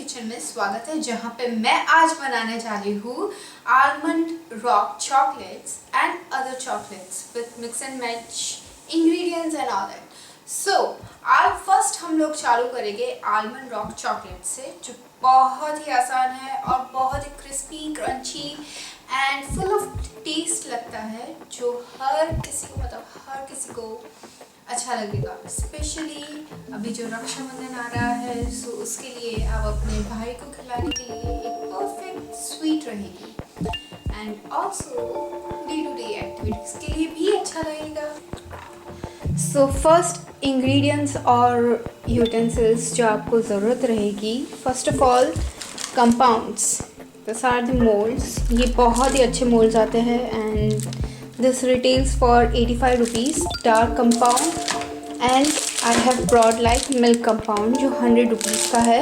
Kitchen में स्वागत है, जहाँ पे मैं आज बनाने जा रही हूँ almond rock chocolates and other chocolates with mix and match ingredients and all that. So आज फर्स्ट हम लोग चालू करेंगे आलमंड रॉक चॉकलेट से, जो बहुत ही आसान है और बहुत ही crispy crunchy and full of taste लगता है, जो हर किसी को अच्छा लगेगा। स्पेशली अभी जो रक्षाबंधन आ रहा है, सो उसके लिए आप अपने भाई को खिलाने के लिए एक परफेक्ट स्वीट रहेगी and also day to day activities के लिए भी अच्छा लगेगा। सो फर्स्ट इंग्रेडिएंट्स और यूटेंसिल्स जो आपको ज़रूरत रहेगी, first of all compounds, this are the moulds. ये बहुत ही अच्छे मोल्ड्स आते हैं and this retails for 85 rupees dark compound, and I have brought like milk compound जो 100 rupees का है।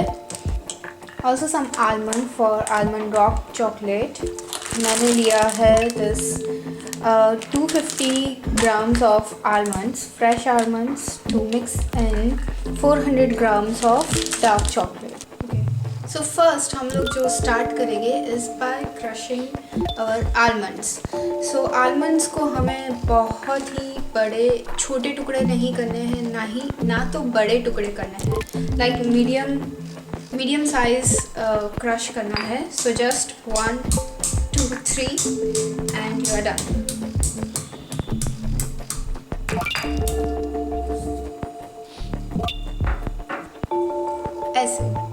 Also some almond for almond rock chocolate, मैंने लिया है this 250 grams of almonds, fresh almonds to mix in 400 grams of dark chocolate। So first हम लोग जो start करेंगे is by crushing our almonds. So almonds को हमें बहुत ही बड़े छोटे टुकड़े नहीं करने हैं, ना तो बड़े टुकड़े करने हैं, लाइक मीडियम साइज क्रश करना है। So just 1 2 3 and you are done. ऐसे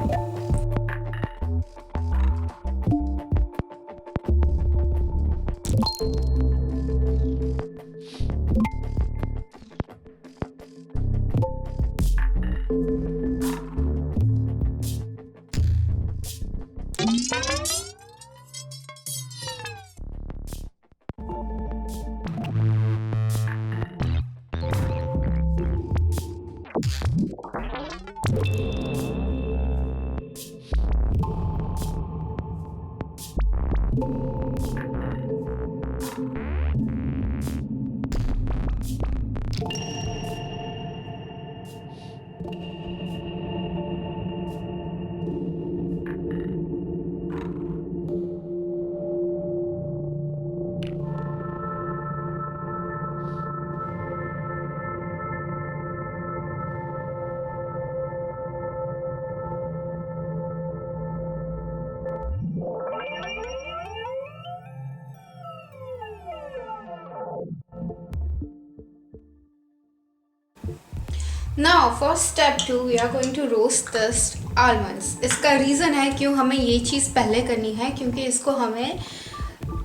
now for step 2 we are going to roast this almonds. इसका रीज़न है क्यों हमें ये चीज़ पहले करनी है, क्योंकि इसको हमें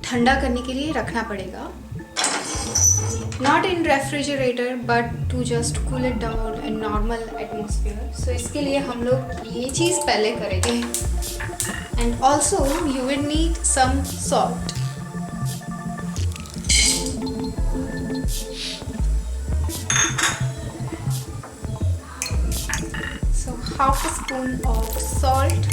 ठंडा करने के लिए रखना पड़ेगा, not in refrigerator but to just cool it down in normal atmosphere. So इसके लिए हम लोग ये चीज़ पहले करेंगे and also you will need some salt. Half spoon of salt,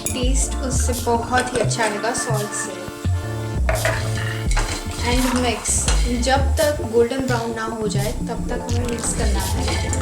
taste उससे बहुत ही अच्छा आएगा सॉल्ट से। एंड मिक्स, जब तक गोल्डन ब्राउन ना हो जाए तब तक हमें मिक्स करना है।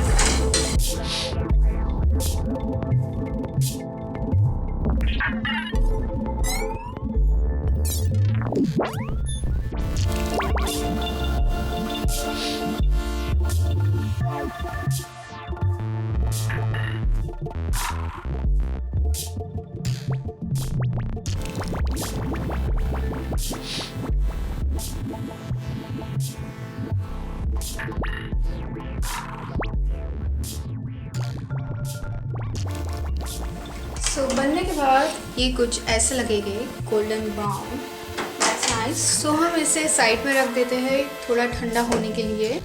सो बनने के बाद ये कुछ ऐसे लगेंगे गोल्डन ब्राउन, दैट्स नाइस। सो हम इसे साइड में रख देते हैं थोड़ा ठंडा होने के लिए।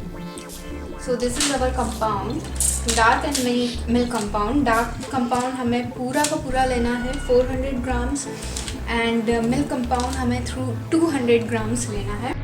So this is our compound, dark and milk compound. Dark compound हमें पूरा का पूरा लेना है 400 ग्राम्स एंड मिल्क कंपाउंड हमें 200 ग्राम्स लेना है।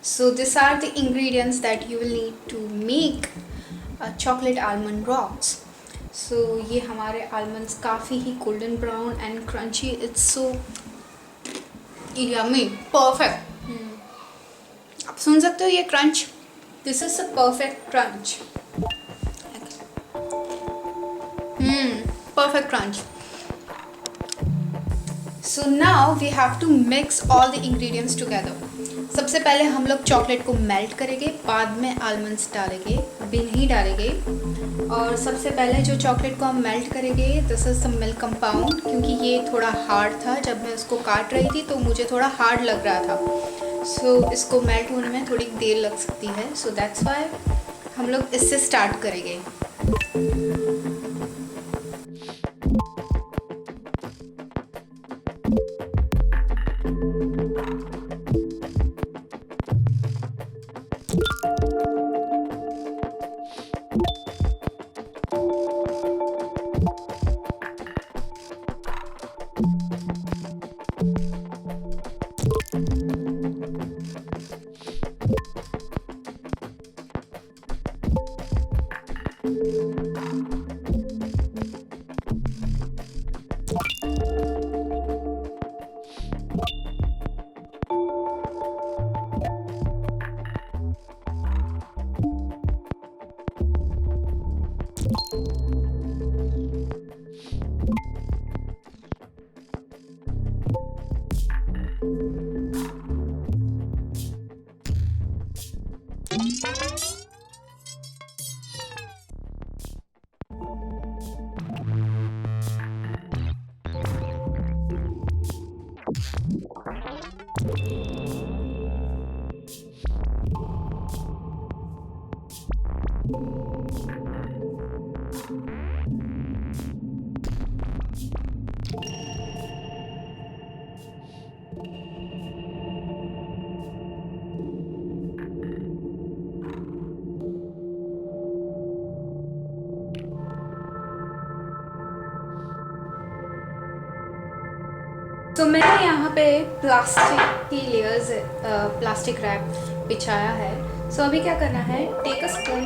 So these are the ingredients that you will need to make chocolate almond rocks. So ये हमारे almonds काफ़ी ही golden brown and crunchy. It's so yummy, perfect. आप सुन सकते हो ये crunch? This is a perfect crunch. Perfect crunch. So now we have to mix all the ingredients together. सबसे पहले हम लोग चॉकलेट को मेल्ट करेंगे, बाद में आलमंड्स डालेंगे, अभी नहीं डालेंगे। और सबसे पहले जो चॉकलेट को हम मेल्ट करेंगे, this is the milk compound, क्योंकि ये थोड़ा हार्ड था। जब मैं इसको काट रही थी तो मुझे थोड़ा हार्ड लग रहा था, सो इसको मेल्ट होने में थोड़ी देर लग सकती है। सो दैट्स वाई हम लोग इससे स्टार्ट करेंगे। तो मैंने यहाँ पे प्लास्टिक की लेयर्स प्लास्टिक रैप बिछाया है। सो अभी क्या करना है, टेक अ स्पून।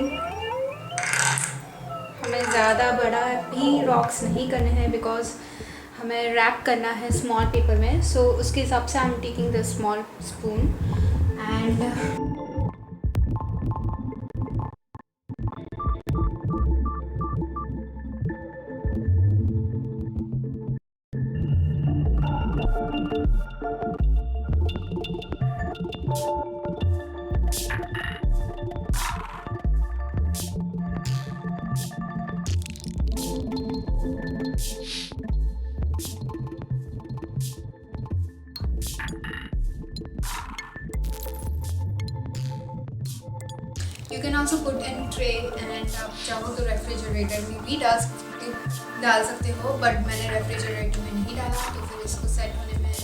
हमें ज़्यादा बड़ा भी रॉक्स नहीं करने हैं बिकॉज हमें रैप करना है स्मॉल पेपर में। सो उसके हिसाब से I am taking the small spoon and you can also put in tray and आप चाहो तो रेफ्रिजरेटर में भी डाल सकते हो, बट मैंने रेफ्रिजरेटर में नहीं डाला, तो फिर इसको सेट होने में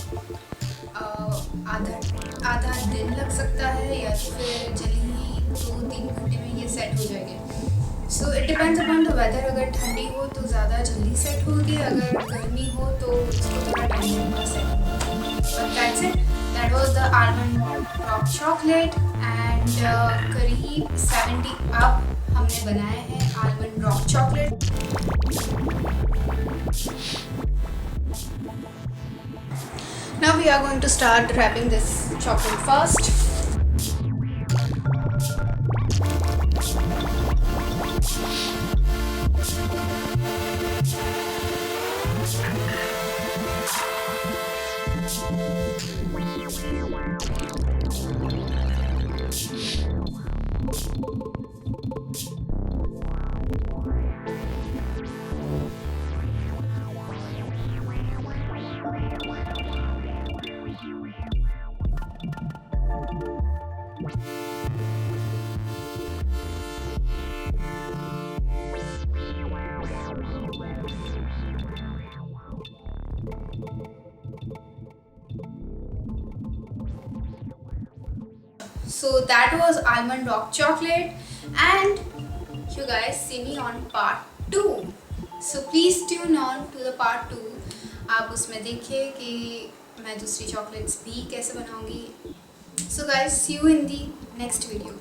आधा दिन लग सकता है, या तो फिर जल्दी ही 2-3 घंटे में ये सेट हो जाएगी। So it depends upon the weather. अगर ठंडी हो तो ज़्यादा जल्दी सेट होगी, अगर गर्मी हो तो इसको थोड़ा टाइम लगेगा set. But that's it, that was the almond rock chocolate and करीब 70 अप हमने बनाए हैं almond rock chocolate. Now we are going to start wrapping this chocolate first. So that was almond rock chocolate and you guys see me on part 2. So please tune on to the part 2. आप उसमें देखिए कि मैं दूसरी chocolates भी कैसे बनाऊंगी। So guys, see you in the next video.